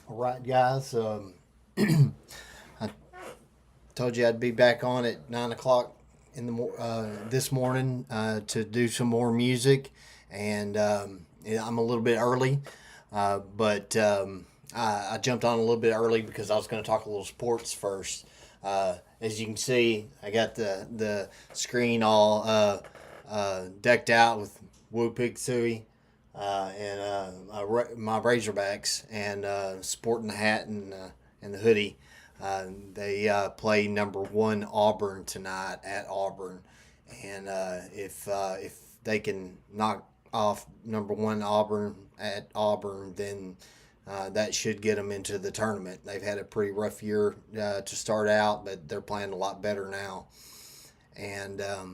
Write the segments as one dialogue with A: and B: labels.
A: All right, guys. I told you I'd be back on at 9 o'clock in this morning to do some more music, and yeah, I'm a little bit early, but I jumped on a little bit early because I was going to talk a little sports first. As you can see, I got the screen all decked out with Woo Pig Sooie and my Razorbacks, and sporting the hat and the hoodie. They play number one Auburn tonight at Auburn, and if they can knock off number one Auburn at Auburn, then that should get them into the tournament. They've had a pretty rough year to start out, but they're playing a lot better now, and uh,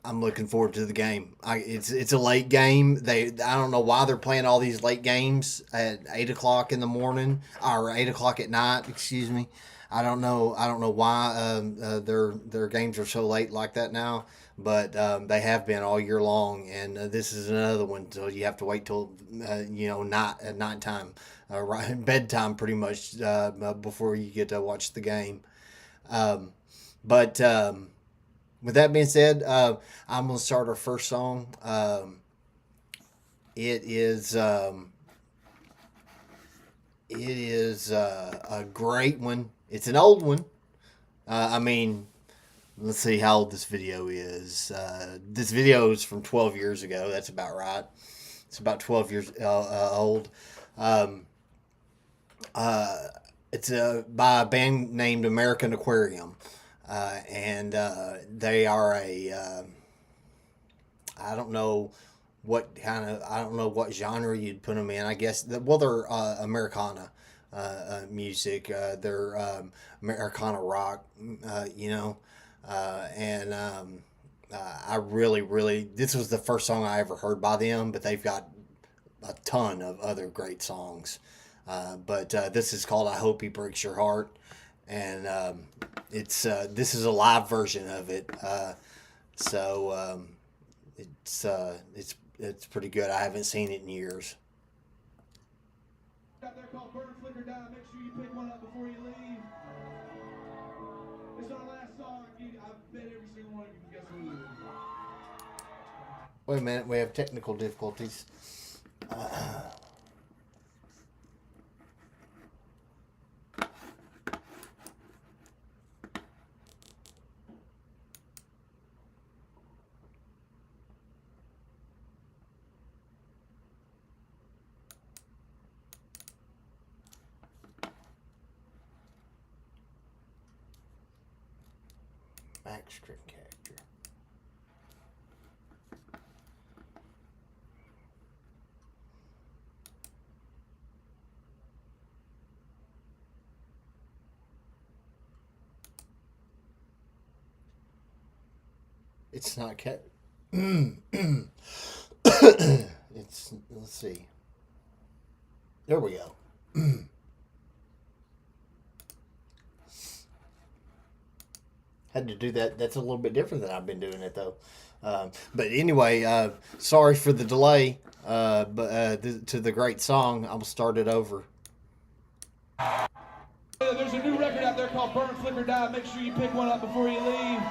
A: I'm looking forward to the game. It's a late game. I don't know why they're playing all these late games at 8 o'clock in the morning or 8 o'clock at night. Excuse me. I don't know why their games are so late like that now. But they have been all year long, and this is another one. So you have to wait till night at nighttime, right, bedtime, pretty much before you get to watch the game. Um, but with that being said, I'm gonna start our first song. It is um, it is a great one. It's an old one. I mean, let's see how old this video is. This video is from 12 years ago. That's about right. It's about 12 years old. Um, uh, it's by a band named American Aquarium, and they are I don't know I don't know what genre you'd put them in. I guess well, they're Americana music. They're Americana rock. You know, and I really, really, this was the first song I ever heard by them, but they've got a ton of other great songs. But this is called "I Hope He Breaks Your Heart," and it's this is a live version of it. So it's pretty good. I haven't seen it in years.
B: Out there called Burn, Flicker, Die. Make sure you pick one up before you leave. It's our last song. I bet every single one of you can guess what it is.
A: Wait a minute, we have technical difficulties. Extra character. It's not cat. It's let's see. There we go. Had to do that. That's a little bit different than I've been doing it though. But anyway, sorry for the delay. To the great song, I'll start it over.
B: There's a new record out there called Burn, Flicker, Die. Make sure you pick one up before you leave.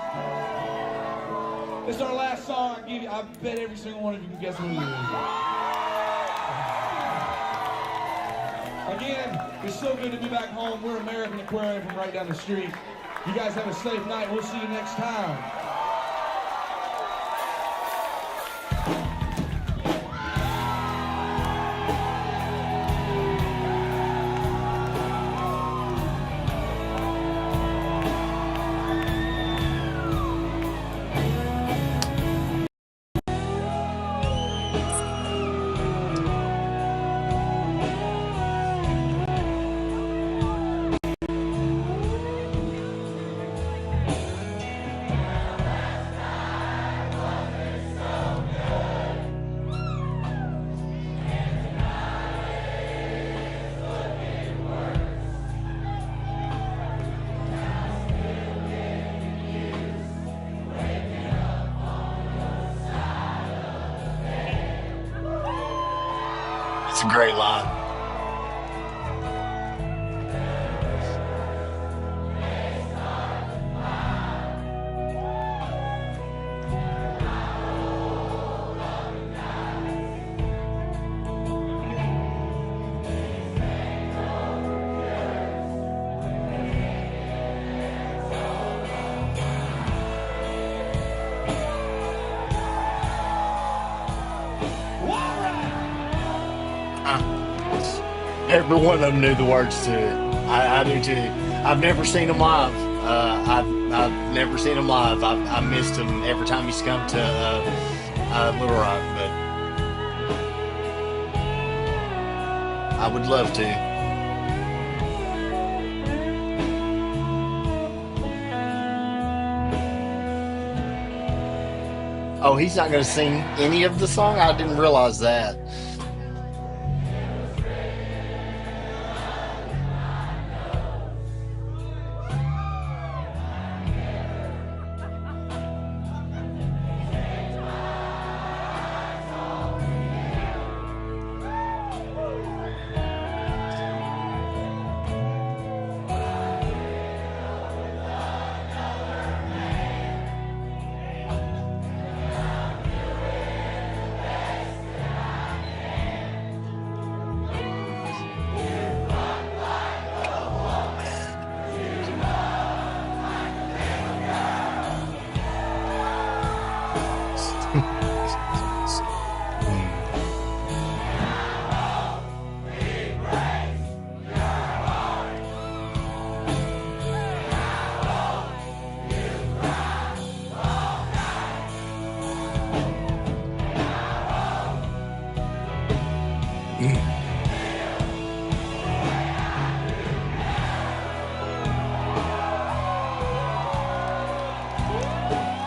B: It's our last song. I bet every single one of you can guess what it is. Again, it's so good to be back home. We're American Aquarium from right down the street. You guys have a safe night. We'll see you next time.
C: It's a great line. Every one of them knew the words to it. I do too. I've never seen them live. I've never seen them live. I missed him every time he's come to Little Rock, but I would love to. Oh, he's not going to sing any of the song? I didn't realize that.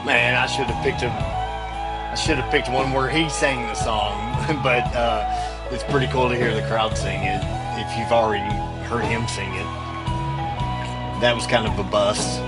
C: Man, I should have picked him. I should have picked one where he sang the song, but it's pretty cool to hear the crowd sing it. If you've already heard him sing it, that was kind of a bust.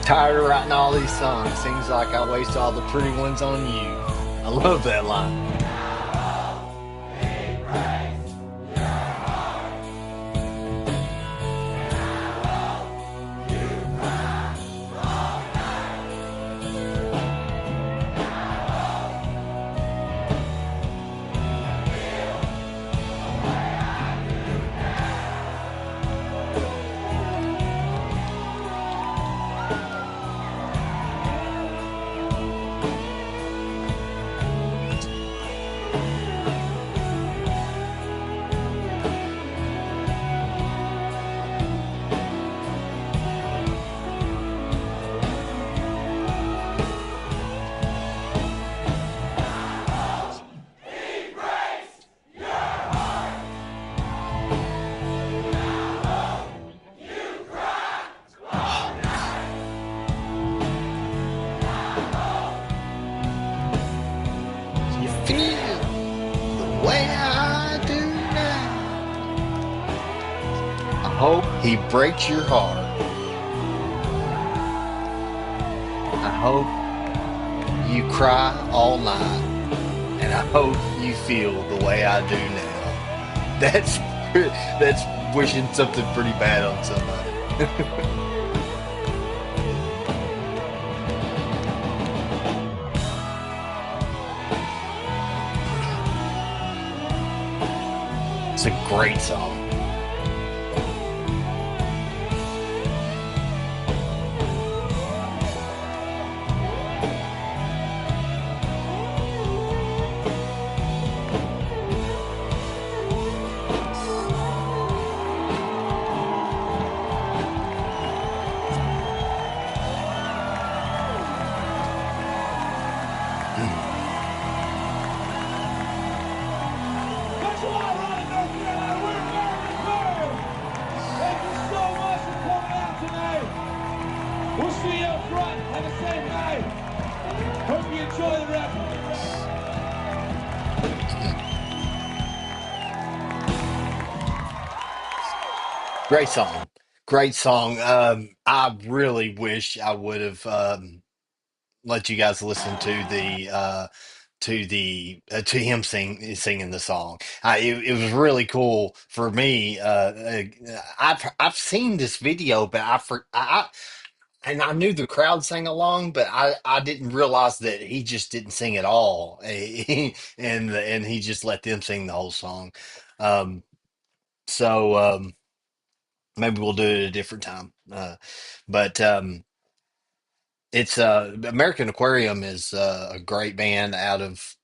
C: Tired of writing all these songs. Seems like I waste all the pretty ones on you. I love that line. You feel the way I do now. I hope he breaks your heart. I hope you cry all night. And I hope you feel the way I do now. That's wishing something pretty bad on somebody. It's a great song.
B: Thanks a lot, Raleigh, North Carolina. We're American Aquarium. Thank you so much for coming out tonight. We'll see you up front. Have a safe night. Hope you enjoy the record.
C: Great song. Great song. I really wish I would have let you guys listen to him singing the song. It was really cool for me. I've seen this video, but and I knew the crowd sang along, but I didn't realize that he just didn't sing at all, and he just let them sing the whole song. Um, so maybe we'll do it at a different time. But it's American Aquarium is a great band out of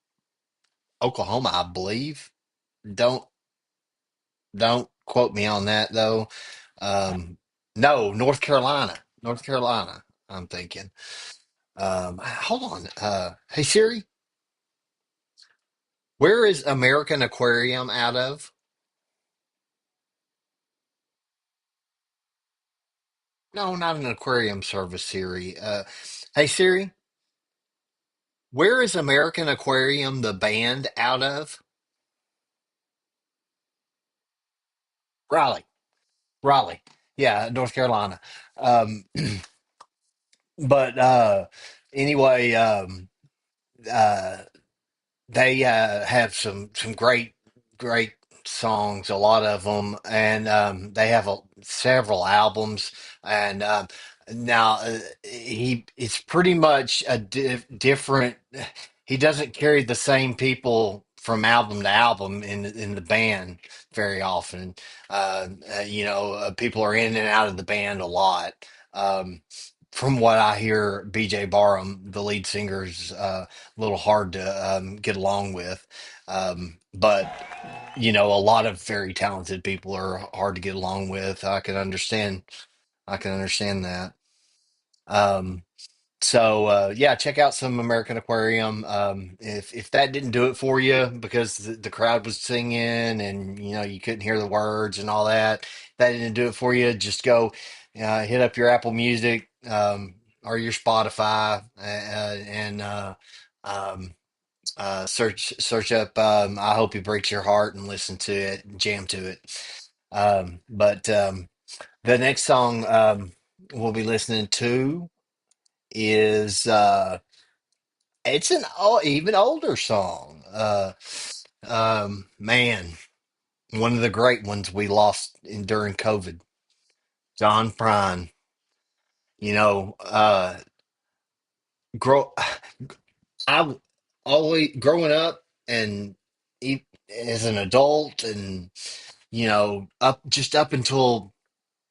C: Oklahoma, I believe. Don't don't quote me on that though. Um, no, North Carolina. North Carolina, I'm thinking. Hold on. Hey Siri, where is American Aquarium out of? No, not an aquarium service, Siri. Hey Siri, where is American Aquarium the band out of? Raleigh. Raleigh. Yeah, North Carolina. Um, but anyway, uh, they have some great songs, a lot of them, and they have several albums. And now he it's pretty much a different. He doesn't carry the same people from album to album in the band very often. People are in and out of the band a lot. Um, from what I hear, BJ Barham, the lead singer's little hard to get along with. But a lot of very talented people are hard to get along with. I can understand. I can understand that. Um, so yeah, check out some American Aquarium. If that didn't do it for you because the crowd was singing and you couldn't hear the words and all that, that didn't do it for you. Just go hit up your Apple Music or your Spotify and um, search up "I Hope He Breaks Your Heart" and listen to it, and jam to it. But the next song we'll be listening to is it's an even older song. Man, one of the great ones we lost during COVID. John Prine. You know, grow. I always growing up and as an adult, and up until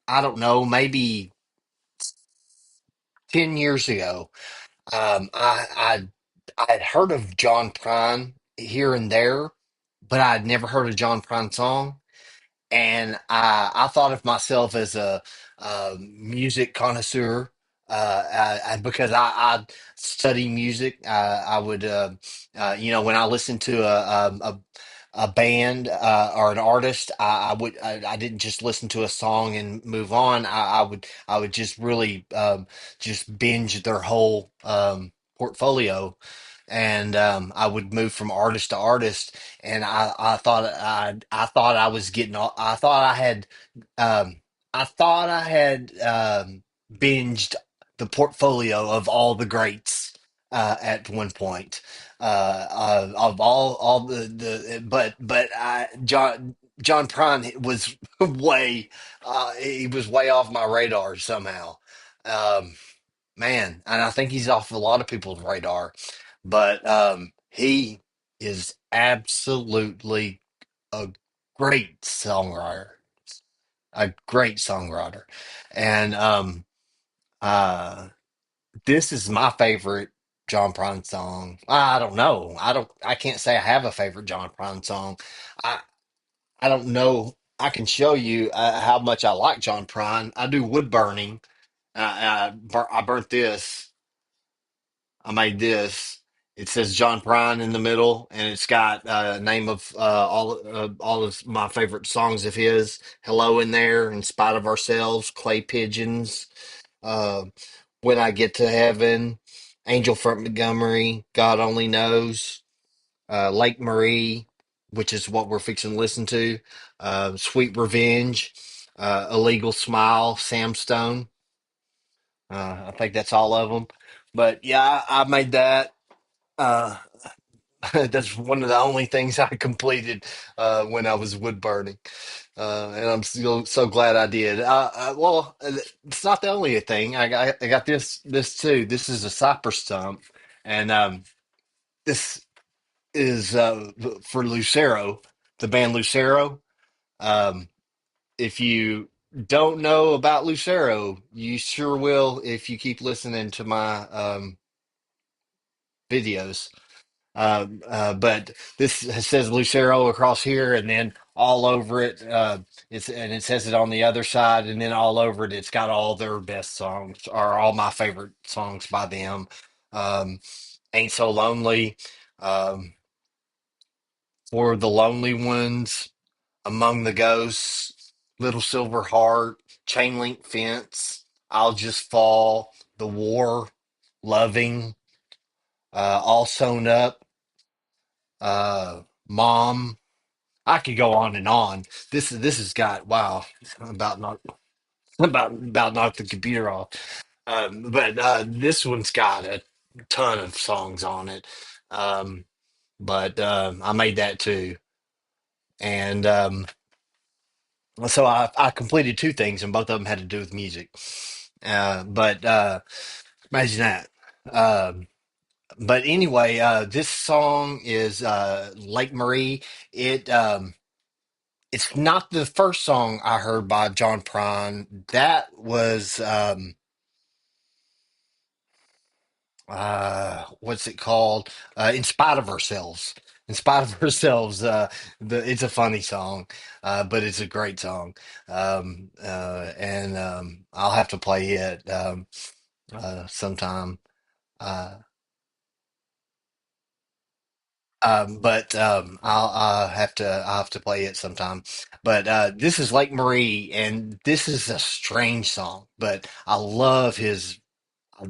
C: I don't know, maybe 10 years ago. I had heard of John Prine here and there, but I'd never heard a John Prine song. And I thought of myself as a music connoisseur. Because I study music, I would, when I listened to a band or an artist, I didn't just listen to a song and move on. I would just really just binge their whole portfolio, and I would move from artist to artist, and I thought I was getting all, um, I thought I had binged the portfolio of all the greats at one point. Of all but John Prine was he was way off my radar somehow. Um, Man, and I think he's off a lot of people's radar, but he is absolutely a great songwriter, a great songwriter. And uh, this is my favorite John Prine song. I don't know. I can't say I have a favorite John Prine song. I I don't know. I can show you how much I like John Prine. I do wood burning. I burnt this. I made this, It says John Prine in the middle, and it's got a name of all of my favorite songs of his. Hello in there, In Spite of Ourselves, Clay Pigeons, uh, When I Get to Heaven, Angel from Montgomery, God Only Knows, Lake Marie, which is what we're fixing to listen to, Sweet Revenge, Illegal Smile, Sam Stone. I think that's all of them. But yeah, I made that. Uh, that's one of the only things I completed when I was wood burning, and I'm still so glad I did. It's not the only thing. I got this too. This is a cypress stump, and this is for Lucero, the band Lucero. Um, if you don't know about Lucero, you sure will if you keep listening to my videos. But this says Lucero across here, and then all over it, it says it on the other side, and then all over it, it's got all their best songs, or all my favorite songs by them. Um, Ain't So Lonely, um, For the Lonely Ones, Among the Ghosts, Little Silver Heart, Chain Link Fence, I'll Just Fall, The War, Loving, All Sewn Up, Mom. I could go on and on. This has got wow about not about knocked the computer off. But this one's got a ton of songs on it. Um, but I made that too, and so I completed two things, and both of them had to do with music. But imagine that. Um, but anyway, this song is Lake Marie. It it's not the first song I heard by John Prine. That was what's it called? In Spite of Ourselves. In Spite of Ourselves. It's a funny song, but it's a great song. And I'll have to play it sometime. Uh, but I'll have to play it sometime. But this is Lake Marie, and this is a strange song, but I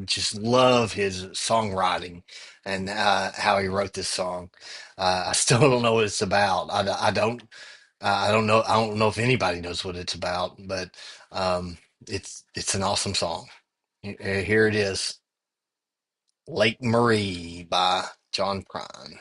C: just love his songwriting and how he wrote this song. I still don't know what it's about. I don't know if anybody knows what it's about, but it's an awesome song. Here it is, Lake Marie by John Prine.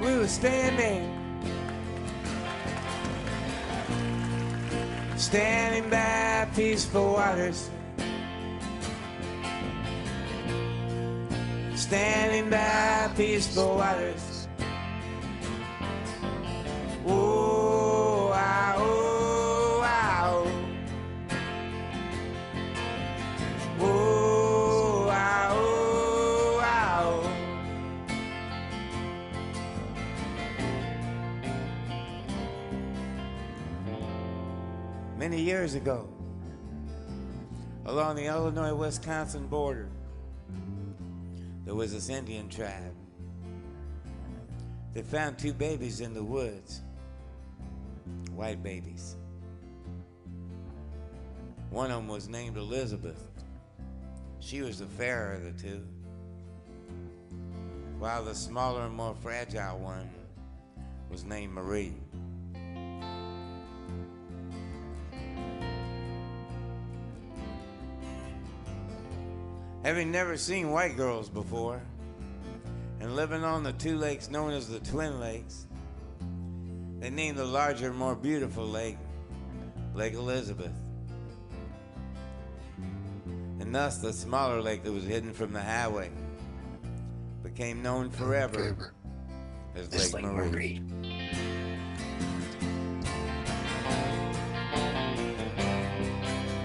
D: We were standing by peaceful waters, standing by peaceful waters. Oh, ah, oh, ah, oh. Oh, ah, oh, ah, oh. Many years ago, along the Illinois-Wisconsin border, there was this Indian tribe. They found two babies in the woods, white babies. One of them was named Elizabeth. She was the fairer of the two, while the smaller and more fragile one was named Marie. Having never seen white girls before, and living on the two lakes known as the Twin Lakes, they named the larger, more beautiful lake, Lake Elizabeth. And thus the smaller lake that was hidden from the highway became known forever as
C: It's
D: Lake
C: Lake
D: Marie.
C: Marie.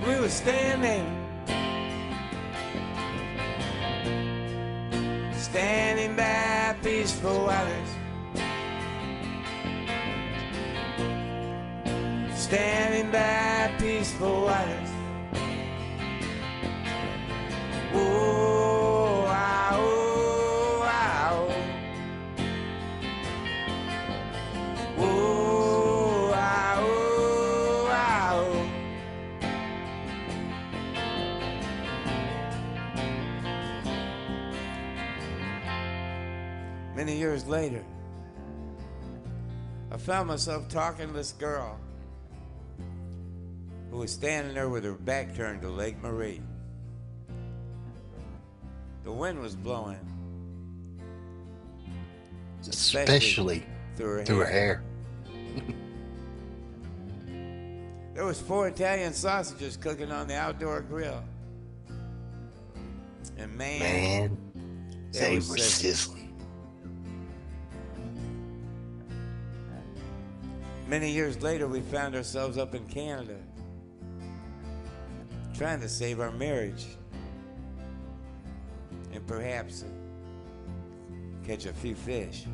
D: We were standing by peaceful waters, standing by peaceful waters. Oh, ah, oh, ah, oh. Oh, ah, oh, ah, oh. Many years later, I found myself talking to this girl who was standing there with her back turned to Lake Marie. The wind was blowing,
C: Especially
D: through
C: through
D: her
C: her
D: hair.
C: hair.
D: There was 4 Italian sausages cooking on the outdoor grill. And
C: Man, they
D: was
C: were
D: sizzling.
C: sizzling.
D: Many years later, we found ourselves up in Canada, trying to save our marriage and perhaps catch a few fish.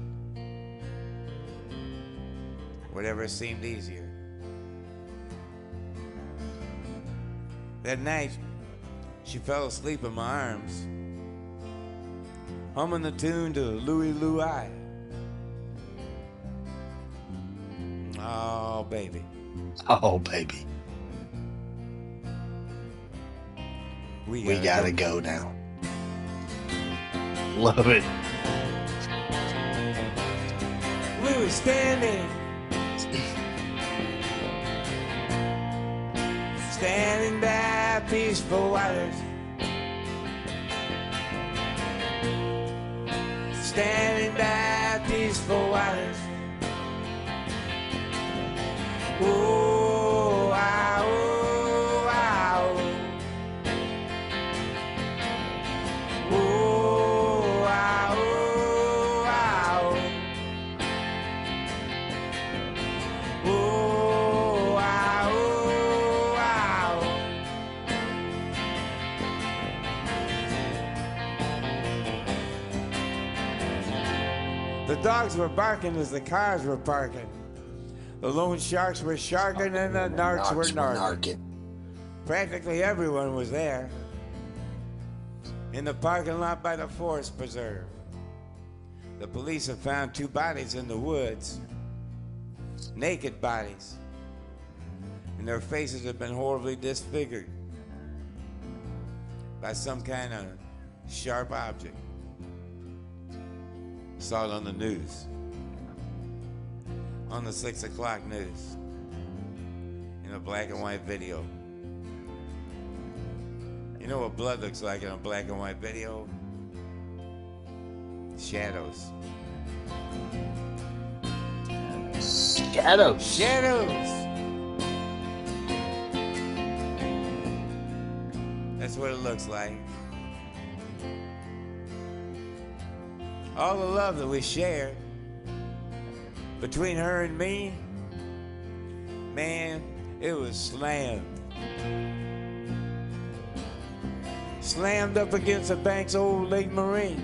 D: Whatever seemed easier. That night, she fell asleep in my arms, humming the tune to Louie Louie. Oh, baby.
C: Oh, baby.
D: We
C: We gotta go now. Love it.
D: We were standing by peaceful waters, standing by peaceful waters. Oh, ah, oh, ah, oh. Oh, ah, oh, ah, oh. Oh, ah, oh, ah, oh. The dogs were barking as the cars were parking. The loan sharks were sharking and the narcs were narking. Practically everyone was there. In the parking lot by the Forest Preserve. The police have found 2 bodies in the woods. Naked bodies. And their faces have been horribly disfigured by some kind of sharp object. Saw it on the news. On the 6 o'clock news. In a black and white video. You know what blood looks like in a black and white video? Shadows.
C: Shadows.
D: Shadows! That's what it looks like. All the love that we shared between her and me, man, it was slammed. Slammed up against the banks of old Lake Marie.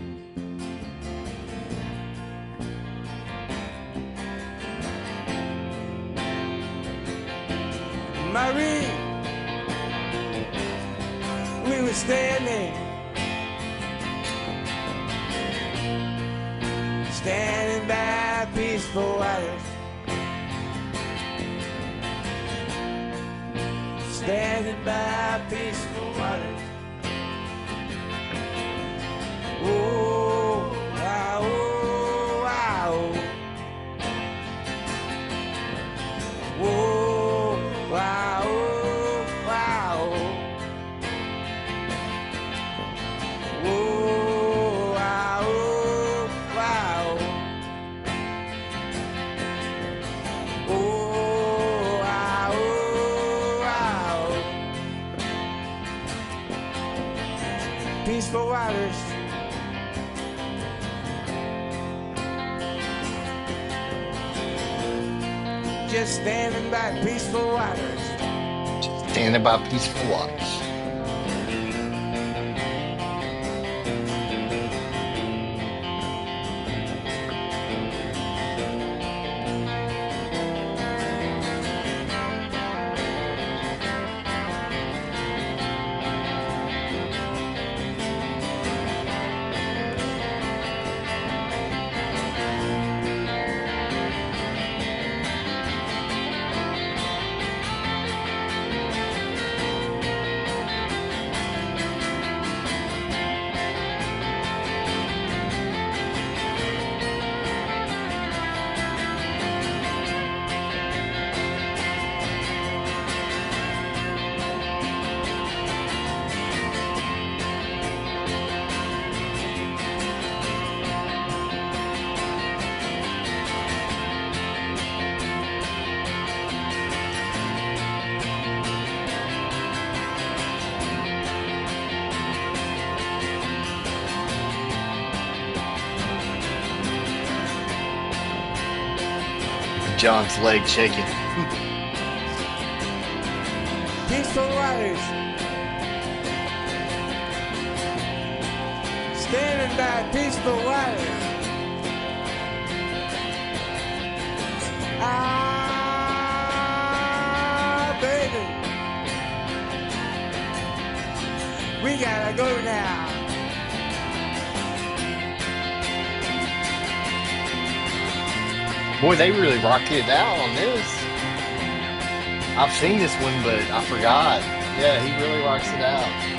D: Marie, we were standing by peaceful waters, standing by peaceful waters. Oh, ah, oh, ah, oh. Oh, ah, oh, ah, oh. Oh, ah, oh, ah, oh. Oh, ah, oh, ah, oh. Peaceful waters. just standing by peaceful waters.
C: Standing by peaceful waters. John's leg shaking.
D: Peaceful waters. Standing by peaceful waters. Ah, baby. We gotta go now.
C: Boy, they really rocked it out on this. I've seen this one, but I forgot. Yeah, he really rocks it out.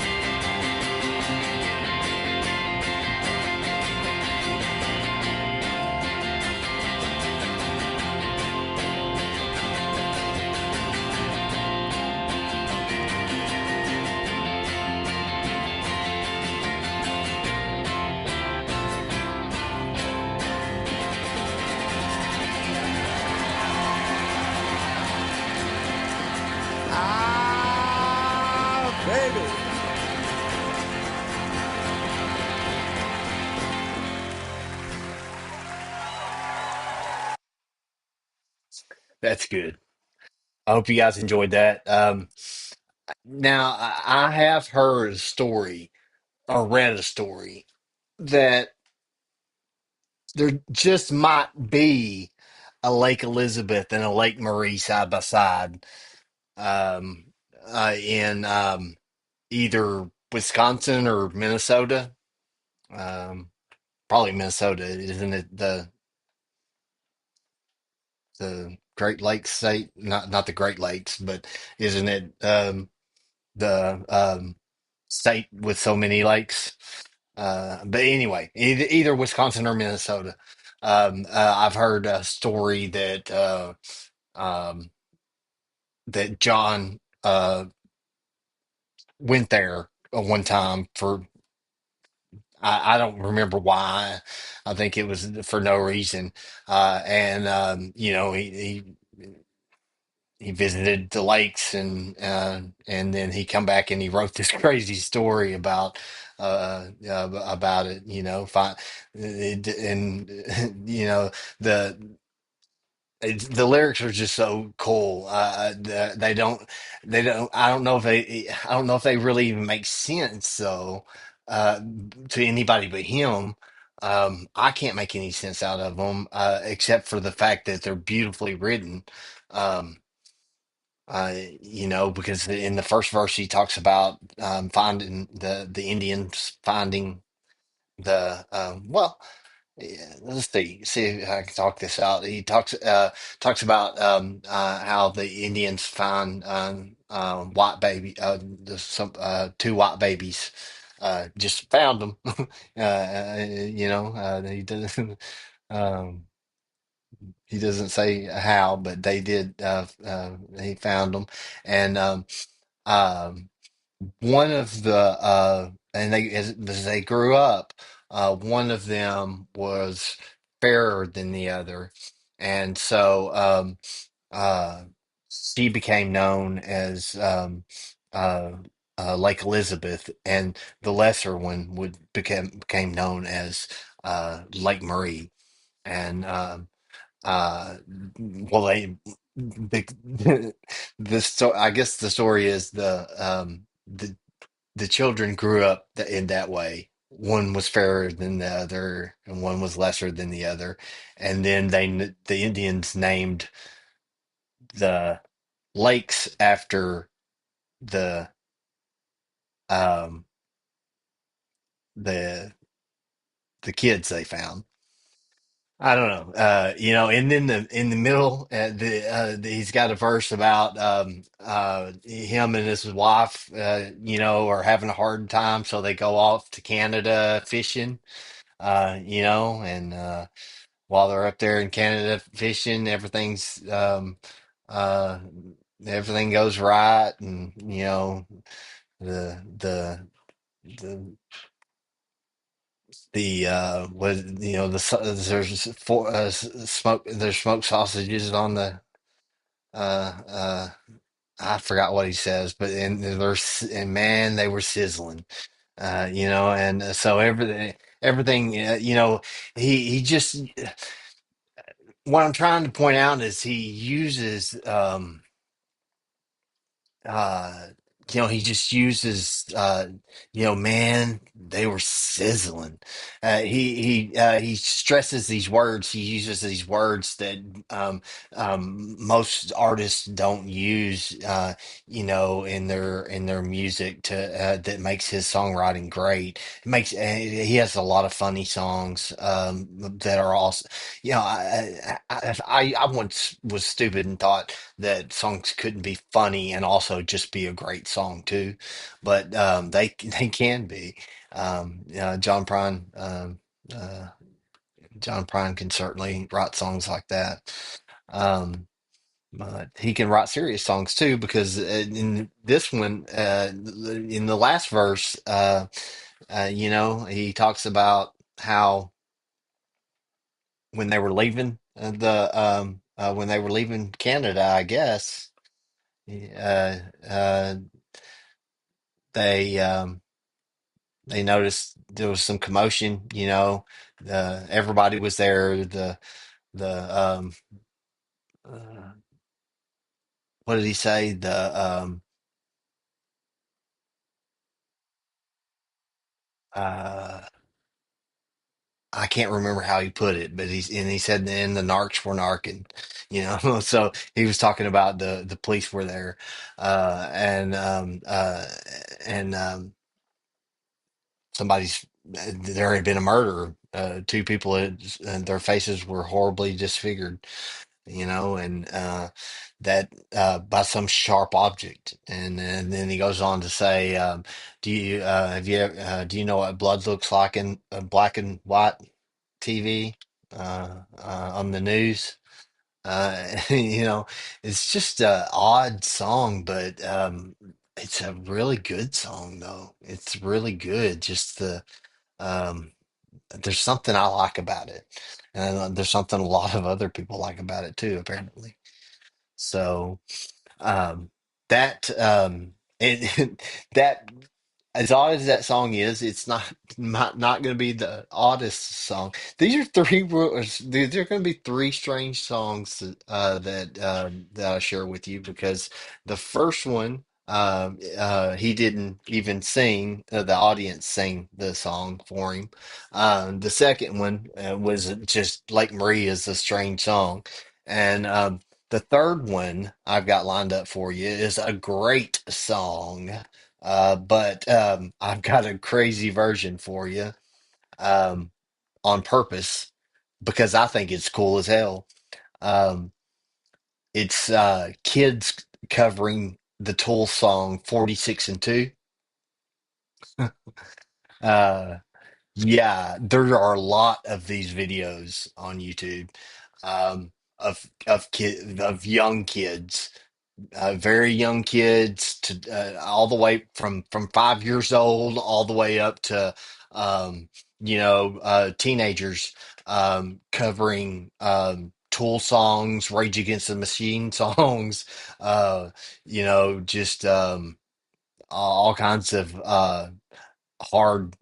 D: Ah, baby.
C: That's good. I hope you guys enjoyed that. Now, I have heard a story or read a story that there just might be a Lake Elizabeth and a Lake Marie side by side, um, in either Wisconsin or Minnesota. Um, Probably Minnesota, isn't it? The Great Lakes state, not the Great Lakes, but isn't it the state with so many lakes? But anyway, either Wisconsin or Minnesota. I've heard a story um, that John went there one time for I don't remember why. I think it was for no reason. And you know, he visited the lakes and then he come back and he wrote this crazy story about it. You know, and you know the the lyrics are just so cool. They don't. I don't know if they really even make sense though, uh, to anybody but him. I can't make any sense out of them, except for the fact that they're beautifully written. Um, you know, because in the first verse he talks about finding the Indians finding the well. Yeah, let's see if I can talk this out. He talks about how the Indians find white baby some two white babies just found them. You know, um, he doesn't say how, but they did. He found them, and um, one of the and as they grew up, one of them was fairer than the other, and so uh, she became known as uh, Lake Elizabeth, and the lesser one became known as Lake Marie, and uh well they the I guess the story is the children grew up in that way. One was fairer than the other, and one was lesser than the other. And then the Indians named the lakes after the um the the kids they found. I don't know, and then in the middle, he's got a verse about him and his wife, are having a hard time, so they go off to Canada fishing, and while they're up there in Canada fishing, uh, everything goes right, and the the the what there's smoked sausages on the uh I forgot what he says, but and man, they were sizzling, and so everything, he just, what I'm trying to point out is he uses, uh he just uses, man, they were sizzling. He stresses these words. He uses these words that um most artists don't use, in their music, to that makes his songwriting great. It makes He has a lot of funny songs that are also, I once was stupid and thought that songs couldn't be funny and also just be a great song too, but they can be. John Prine, uh, John Prine can certainly write songs like that. Um, but he can write serious songs too, because in this one, in the last verse, he talks about how when they were leaving when they were leaving Canada, I guess. Uh, uh, they they noticed there was some commotion. Everybody was there. The uh, what did he say? Uh, I can't remember how he put it, but he said, and the narcs were narking, So he was talking about the police were there, and somebody's there had been a murder. Two people and their faces were horribly disfigured, and that by some sharp object. And then he goes on to say, do you know what blood looks like in black and white TV on the news? You know, it's just a odd song, but it's a really good song, though. It's really good. Just um, there's something I like about it, and there's something a lot of other people like about it too, apparently. So um, that it, that as odd as that song is, it's not going to be the oddest song. These are these are going to be three strange songs that I share with you, because the first one, he didn't even sing. The audience sang the song for him. The second one was just Lake Marie is a strange song, and the third one I've got lined up for you is a great song, but I've got a crazy version for you, um, on purpose, because I think it's cool as hell. Um, it's kids covering the Tool song 46 and 2. Uh, yeah, there are a lot of these videos on YouTube, of young kids, very young kids, to all the way from 5 years old all the way up to um, teenagers, covering Tool songs, Rage Against the Machine songs, just all kinds of hard.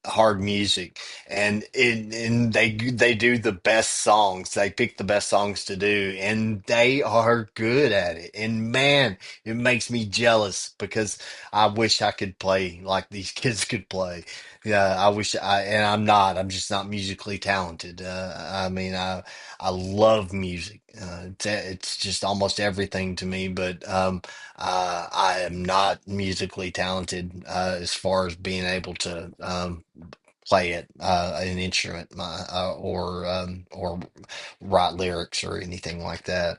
C: hard music, and they do the best songs. They pick the best songs to do, and they are good at it. And man, it makes me jealous because I wish I could play like these kids could play. Yeah, I wish and I'm not. I'm just not musically talented. I mean, I love music. It's just almost everything to me, but I am not musically talented as far as being able to play an instrument or write lyrics or anything like that.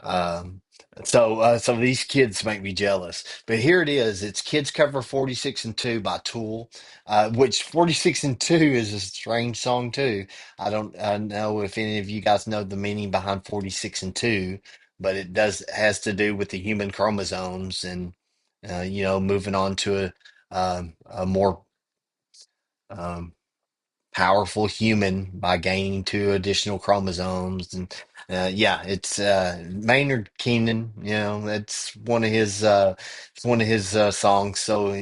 C: Um, so these kids make me jealous. But here it is. It's Kids Cover 46 and 2 by Tool, which 46 and 2 is a strange song too. I don't know if any of you guys know the meaning behind 46 and 2, but it does has to do with the human chromosomes and moving on to a more um, powerful human by gaining two additional chromosomes. And yeah, it's Maynard Keenan. That's one of his songs. So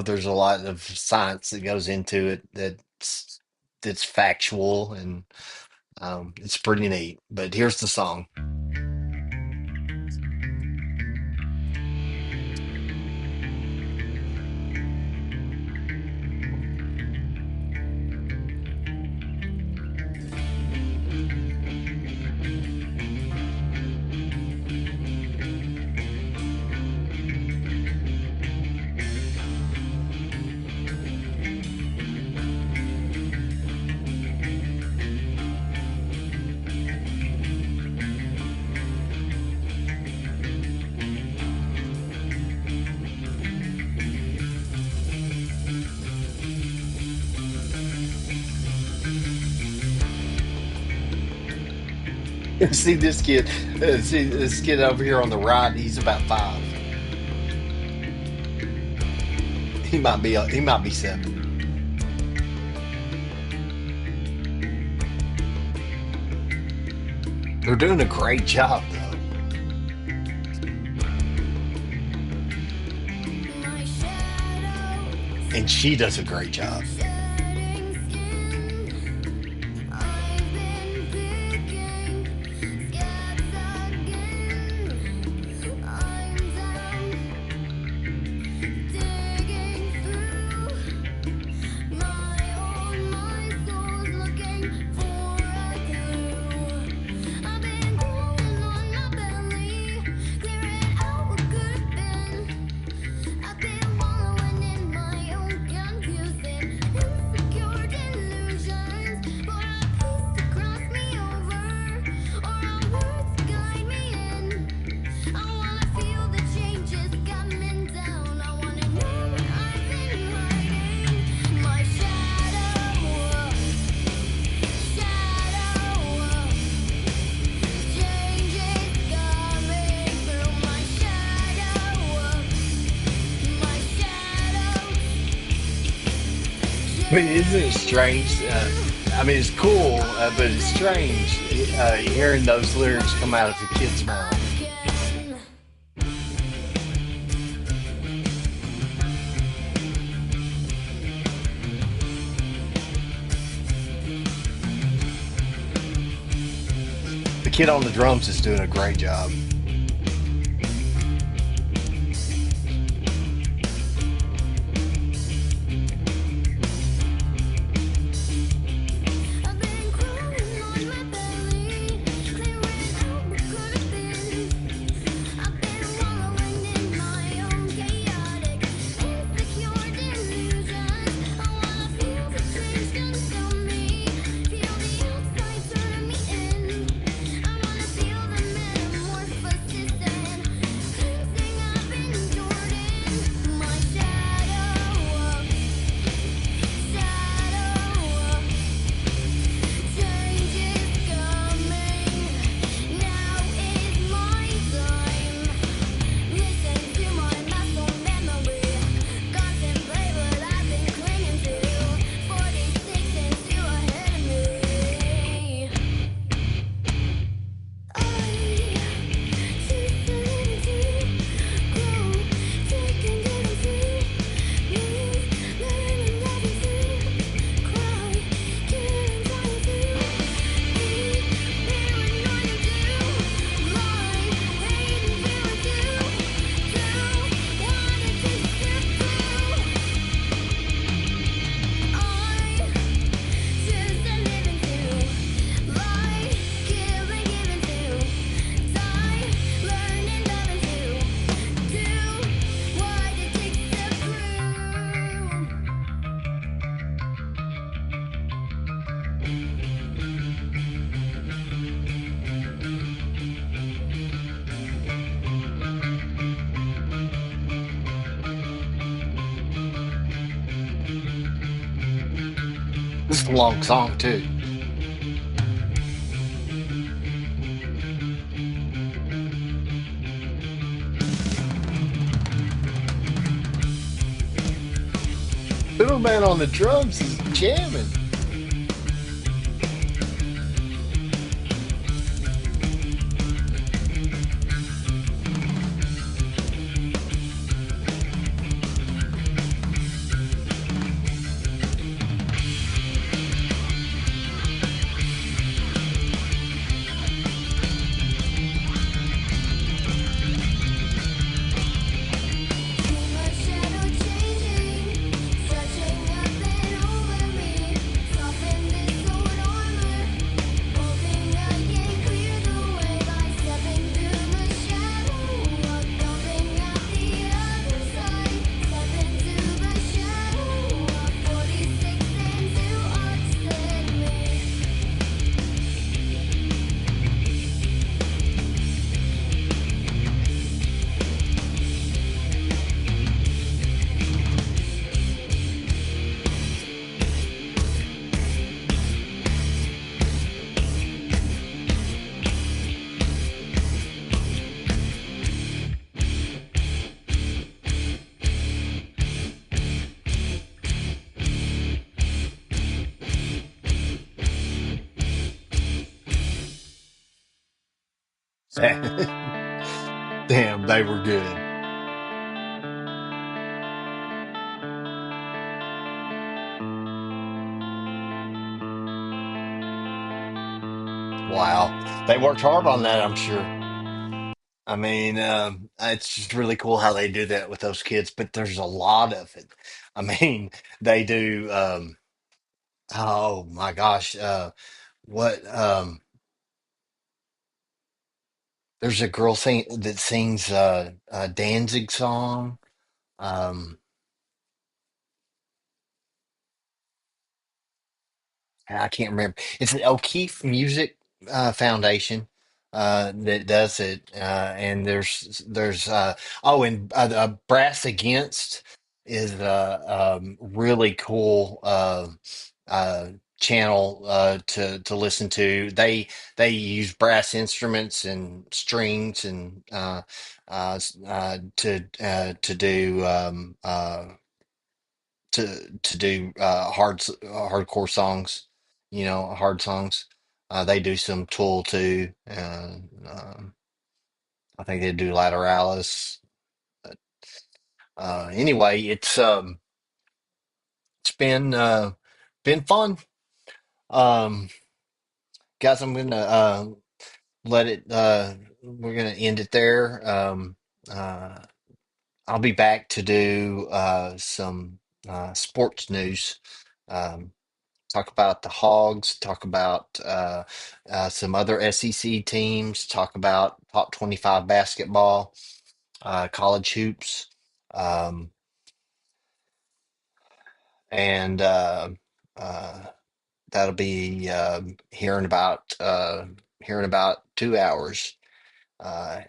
C: there's a lot of science that goes into it that's factual, and it's pretty neat. But here's the song. See this kid. See this kid over here on the right. He's about 5. He might be 7. They're doing a great job though, and she does a great job. I mean, isn't it strange? I mean, it's cool, but it's strange hearing those lyrics come out of a kid's mouth. The kid on the drums is doing a great job. long song too. Fiddleman on the drums is jamming. Damn, they were good. Wow. They worked hard on that, I'm sure. I mean, it's just really cool how they do that with those kids, but there's a lot of it. I mean, they do, oh my gosh, what, there's a girl that sings a Danzig song. Um, I can't remember. It's the O'Keefe Music Foundation that does it, and oh, and Brass Against is a really cool uh, channel to listen to. They use brass instruments and strings and to do to do hardcore songs, hard songs. They do some Tool too. I think they do Lateralis. Anyway, it's been fun, um, guys. I'm gonna let it. We're gonna end it there. Uh, I'll be back to do some sports news. Um, Talk about the Hogs, talk about some other SEC teams, talk about top 25 basketball, college hoops, um, and uh, that'll be here in about 2 hours.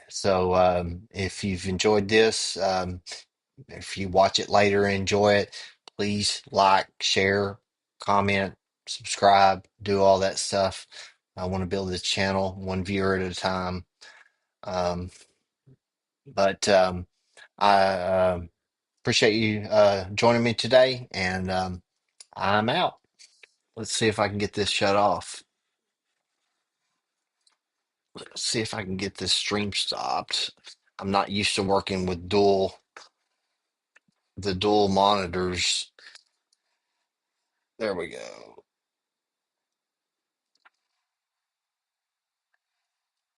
C: So if you've enjoyed this, if you watch it later and enjoy it, please like, share, comment, subscribe, do all that stuff. I want to build this channel one viewer at a time. Um, but I appreciate you joining me today, and I'm out. Let's see if I can get this shut off. Let's see if I can get this stream stopped. I'm not used to working with the dual monitors. There we go.